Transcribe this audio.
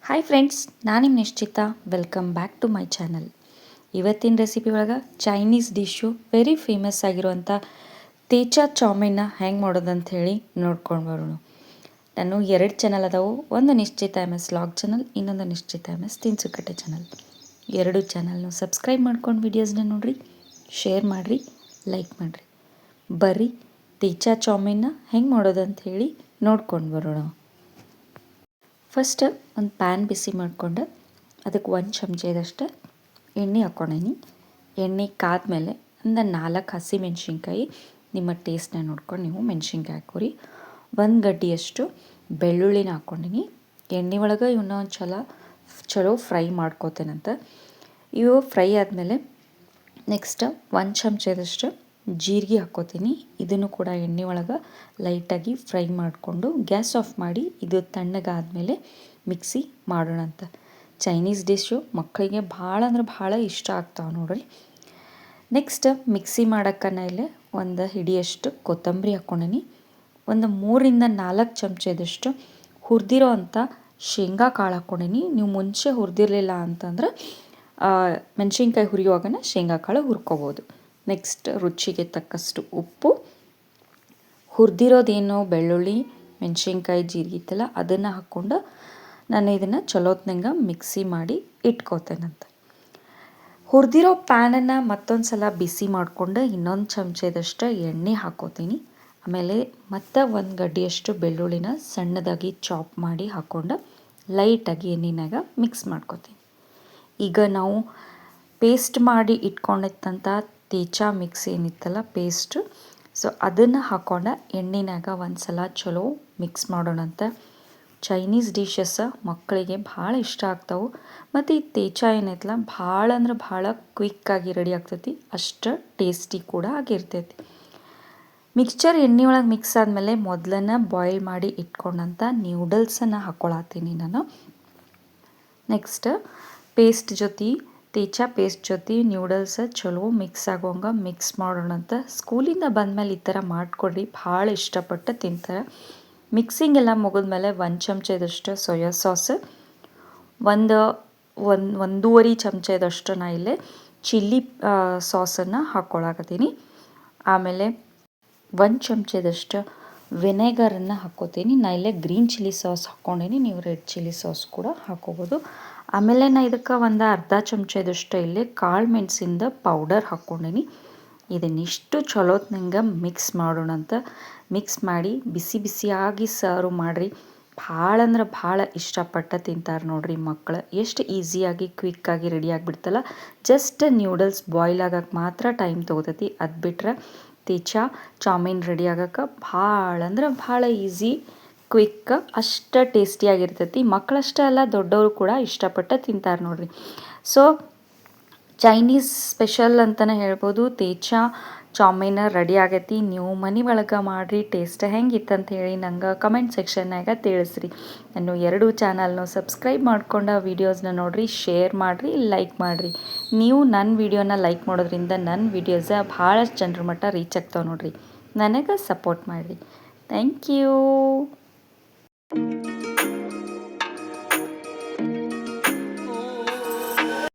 Hi friends, ನಾನು ನಿಮ್ಮ ನಿಶ್ಚಿತ. Welcome back to my channel. ಇವತ್ತಿನ ರೆಸಿಪಿ ಒಳಗೆ ಚೈನೀಸ್ ಡಿಶ್ಶು ವೆರಿ ಫೇಮಸ್ ಆಗಿರುವಂಥ ತೇಚಾ ಚೌಮೀನ್ನ ಹೆಂಗೆ ಮಾಡೋದಂತ ಹೇಳಿ ನೋಡ್ಕೊಂಡು ಬರೋಣ. ನಾನು 2 ಚಾನಲ್ ಅದಾವು. ಒಂದು ನಿಶ್ಚಿತ MS ವ್ಲಾಗ್ ಚಾನಲ್, ಇನ್ನೊಂದು ನಿಶ್ಚಿತ MS ತಿನಿಸುಕಟ್ಟೆ ಚಾನಲ್. 2 ಚಾನಲ್ನು ಸಬ್ಸ್ಕ್ರೈಬ್ ಮಾಡ್ಕೊಂಡು ವೀಡಿಯೋಸ್ನ ನೋಡಿರಿ, ಶೇರ್ ಮಾಡಿರಿ, ಲೈಕ್ ಮಾಡಿರಿ. ಬರ್ರಿ ತೇಚಾ ಚೌಮೀನ್ನ ಹೆಂಗೆ ಮಾಡೋದಂತ ಹೇಳಿ ನೋಡ್ಕೊಂಡು ಬರೋಣ. ಫಸ್ಟ್ ಒಂದು ಪ್ಯಾನ್ ಬಿಸಿ ಮಾಡಿಕೊಂಡು ಅದಕ್ಕೆ 1 ಚಮಚದಷ್ಟು ಎಣ್ಣೆ ಹಾಕ್ಕೊಂಡೀನಿ. ಎಣ್ಣೆ ಕಾದ್ಮೇಲೆ ಒಂದು 4 ಹಸಿಮೆಣ್ಸಿನ್ಕಾಯಿ, ನಿಮ್ಮ ಟೇಸ್ಟ್ನ ನೋಡ್ಕೊಂಡು ನೀವು ಮೆಣಸಿನ್ಕಾಯಿ ಹಾಕೋರಿ. 1 ಗಡ್ಡಿಯಷ್ಟು ಬೆಳ್ಳುಳ್ಳಿನ ಹಾಕ್ಕೊಂಡೀನಿ. ಎಣ್ಣೆ ಒಳಗೆ ಇವನ್ನ ಒಂದು ಚಲೋ ಫ್ರೈ ಮಾಡ್ಕೋತೇನಂತ. ಇವು ಫ್ರೈ ಆದಮೇಲೆ ನೆಕ್ಸ್ಟ್ 1 ಚಮಚದಷ್ಟು ಜೀರಿಗೆ ಹಾಕ್ಕೋತೀನಿ. ಇದನ್ನು ಕೂಡ ಎಣ್ಣೆ ಒಳಗೆ ಲೈಟಾಗಿ ಫ್ರೈ ಮಾಡಿಕೊಂಡು ಗ್ಯಾಸ್ ಆಫ್ ಮಾಡಿ ಇದು ತಣ್ಣಗಾದ್ಮೇಲೆ ಮಿಕ್ಸಿ ಮಾಡೋಣ ಅಂತ. ಚೈನೀಸ್ ಡಿಶ್ಶು ಮಕ್ಕಳಿಗೆ ಭಾಳ ಅಂದ್ರೆ ಭಾಳ ಇಷ್ಟ ಆಗ್ತಾವೆ ನೋಡ್ರಿ. ನೆಕ್ಸ್ಟ್ ಮಿಕ್ಸಿ ಮಾಡೋಕ್ಕನ ಇಲ್ಲೇ ಒಂದು ಹಿಡಿಯಷ್ಟು ಕೊತ್ತಂಬರಿ ಹಾಕ್ಕೊಂಡೀನಿ. ಒಂದು 3ರಿಂದ 4 ಚಮಚದಷ್ಟು ಹುರಿದಿರೋ ಅಂಥ ಶೇಂಗಾ ಕಾಳು ಹಾಕ್ಕೊಂಡೀನಿ. ನೀವು ಮುಂಚೆ ಹುರಿದಿರಲಿಲ್ಲ ಅಂತಂದ್ರೆ ಮೆಣಸಿನ್ಕಾಯಿ ಹುರಿಯುವಾಗನ ಶೇಂಗಾ ಕಾಳು ಹುರ್ಕೋಬೋದು. ನೆಕ್ಸ್ಟ್ ರುಚಿಗೆ ತಕ್ಕಷ್ಟು ಉಪ್ಪು, ಹುರಿದಿರೋದೇನೋ ಬೆಳ್ಳುಳ್ಳಿ, ಮೆಣಸಿನ್ಕಾಯಿ, ಜೀರಿಗೆ ಇತ್ತಲ್ಲ ಅದನ್ನು ಹಾಕ್ಕೊಂಡು ನಾನು ಇದನ್ನು ಚಲೋತ್ನಂಗೆ ಮಿಕ್ಸಿ ಮಾಡಿ ಇಟ್ಕೋತೇನಂತ. ಹುರಿದಿರೋ ಪ್ಯಾನನ್ನು ಮತ್ತೊಂದು ಸಲ ಬಿಸಿ ಮಾಡಿಕೊಂಡು ಇನ್ನೊಂದು ಚಮಚದಷ್ಟು ಎಣ್ಣೆ ಹಾಕ್ಕೋತೀನಿ. ಆಮೇಲೆ ಮತ್ತೆ 1 ಗಡ್ಡಿಯಷ್ಟು ಬೆಳ್ಳುಳ್ಳಿನ ಸಣ್ಣದಾಗಿ ಚಾಪ್ ಮಾಡಿ ಹಾಕ್ಕೊಂಡು ಲೈಟಾಗಿ ಎಣ್ಣೆನಾಗ ಮಿಕ್ಸ್ ಮಾಡ್ಕೋತೀನಿ. ಈಗ ನಾವು ಪೇಸ್ಟ್ ಮಾಡಿ ಇಟ್ಕೊಂಡಿತ್ತಂಥ ತೇಚಾ ಮಿಕ್ಸ್ ಏನಿತ್ತಲ್ಲ ಪೇಸ್ಟು, ಸೊ ಅದನ್ನು ಹಾಕ್ಕೊಂಡು ಎಣ್ಣೆನಾಗ ಒಂದು ಸಲ ಚಲೋ ಮಿಕ್ಸ್ ಮಾಡೋಣಂತ. ಚೈನೀಸ್ ಡಿಶಸ್ ಮಕ್ಕಳಿಗೆ ಭಾಳ ಇಷ್ಟ ಆಗ್ತಾವೆ. ಮತ್ತು ಈ ತೇಚಾ ಏನೈತಲ್ಲ ಭಾಳ ಅಂದ್ರೆ ಭಾಳ ಕ್ವಿಕ್ಕಾಗಿ ರೆಡಿ ಆಗ್ತೈತಿ, ಅಷ್ಟು ಟೇಸ್ಟಿ ಕೂಡ ಆಗಿರ್ತೈತಿ. ಮಿಕ್ಸ್ಚರ್ ಎಣ್ಣೆ ಒಳಗೆ ಮಿಕ್ಸ್ ಆದಮೇಲೆ ಮೊದಲನ್ನು ಬಾಯ್ಲ್ ಮಾಡಿ ಇಟ್ಕೊಂಡಂಥ ನ್ಯೂಡಲ್ಸನ್ನು ಹಾಕ್ಕೊಳತ್ತೀನಿ ನಾನು. ನೆಕ್ಸ್ಟ್ ತೇಚಾ ಪೇಸ್ಟ್ ಜೊತೆ ನ್ಯೂಡಲ್ಸ್ ಚಲೋ ಮಿಕ್ಸ್ ಆಗೋಂಗೆ ಮಿಕ್ಸ್ ಮಾಡೋಣಂತ. ಸ್ಕೂಲಿಂದ ಬಂದಮೇಲೆ ಈ ಥರ ಮಾಡಿಕೊಡ್ರಿ, ಭಾಳ ಇಷ್ಟಪಟ್ಟು ತಿಂತಾರೆ. ಮಿಕ್ಸಿಂಗ್ ಎಲ್ಲ ಮುಗಿದ್ಮೇಲೆ 1 ಚಮಚದಷ್ಟು ಸೋಯಾ ಸಾಸ್, ಒಂದೂವರೆ ಚಮಚದಷ್ಟು ನಾ ಇಲ್ಲೇ ಚಿಲ್ಲಿ ಸಾಸನ್ನು ಹಾಕ್ಕೊಳಕತ್ತೀನಿ. ಆಮೇಲೆ 1 ಚಮಚದಷ್ಟು ವಿನೆಗರನ್ನು ಹಾಕ್ಕೋತೀನಿ. ನಾ ಇಲ್ಲೇ ಗ್ರೀನ್ ಚಿಲ್ಲಿ ಸಾಸ್ ಹಾಕ್ಕೊಂಡೀನಿ, ನೀವು ರೆಡ್ ಚಿಲ್ಲಿ ಸಾಸ್ ಕೂಡ ಹಾಕ್ಕೋಬೋದು. ಆಮೇಲೆ ನಾ ಇದಕ್ಕೆ ಒಂದು ಅರ್ಧ ಚಮಚದಷ್ಟು ಇಲ್ಲೇ ಕಾಳು ಮೆಣಸಿಂದ ಪೌಡರ್ ಹಾಕ್ಕೊಂಡೀನಿ. ಇದನ್ನಿಷ್ಟು ಚಲೋತ್ನಂಗೆ ಮಿಕ್ಸ್ ಮಾಡೋಣಂತ. ಮಿಕ್ಸ್ ಮಾಡಿ ಬಿಸಿ ಬಿಸಿಯಾಗಿ ಸರ್ವ್ ಮಾಡಿರಿ. ಭಾಳ ಅಂದ್ರೆ ಭಾಳ ಇಷ್ಟಪಟ್ಟು ತಿಂತಾರೆ ನೋಡ್ರಿ ಮಕ್ಕಳು. ಎಷ್ಟು ಈಸಿಯಾಗಿ ಕ್ವಿಕ್ಕಾಗಿ ರೆಡಿ ಆಗಿಬಿಡ್ತಲ್ಲ. ಜಸ್ಟ್ ನ್ಯೂಡಲ್ಸ್ ಬಾಯ್ಲ್ ಆಗೋಕ್ಕೆ ಮಾತ್ರ ಟೈಮ್ ತೊಗೋತೈತಿ. ಅದು ಬಿಟ್ಟರೆ ತೇಚಾ ಚೌಮೀನ್ ರೆಡಿ ಆಗೋಕ್ಕೆ ಭಾಳ ಅಂದ್ರೆ ಭಾಳ ಈಸಿ, ಕ್ವಿಕ್, ಅಷ್ಟು ಟೇಸ್ಟಿಯಾಗಿರ್ತೈತಿ. ಮಕ್ಕಳಷ್ಟೇ ಅಲ್ಲ, ದೊಡ್ಡವರು ಕೂಡ ಇಷ್ಟಪಟ್ಟು ತಿಂತಾರೆ ನೋಡ್ರಿ. ಸೊ ಚೈನೀಸ್ ಸ್ಪೆಷಲ್ ಅಂತಲೇ ಹೇಳ್ಬೋದು. ತೇಚಾ ಚೌಮೀನ್ ರೆಡಿ ಆಗೈತಿ. ನೀವು ಮನೆ ಒಳಗೆ ಮಾಡಿರಿ. ಟೇಸ್ಟ್ ಹೆಂಗಿತ್ತಂತ ಹೇಳಿ ನಂಗೆ ಕಮೆಂಟ್ ಸೆಕ್ಷನ್ನಾಗ ತಿಳಿಸ್ರಿ. ನಾನು 2 ಚಾನಲ್ನು ಸಬ್ಸ್ಕ್ರೈಬ್ ಮಾಡ್ಕೊಂಡು ವೀಡಿಯೋಸ್ನ ನೋಡಿರಿ, ಶೇರ್ ಮಾಡಿರಿ, ಲೈಕ್ ಮಾಡಿರಿ. ನೀವು ನನ್ನ ವೀಡಿಯೋನ ಲೈಕ್ ಮಾಡೋದ್ರಿಂದ ನನ್ನ ವೀಡಿಯೋಸ ಭಾಳಷ್ಟು ಜನರ ಮಟ್ಟ ರೀಚ್ ಆಗ್ತಾವೆ ನೋಡ್ರಿ. ನನಗೆ ಸಪೋರ್ಟ್ ಮಾಡಿರಿ. Thank you.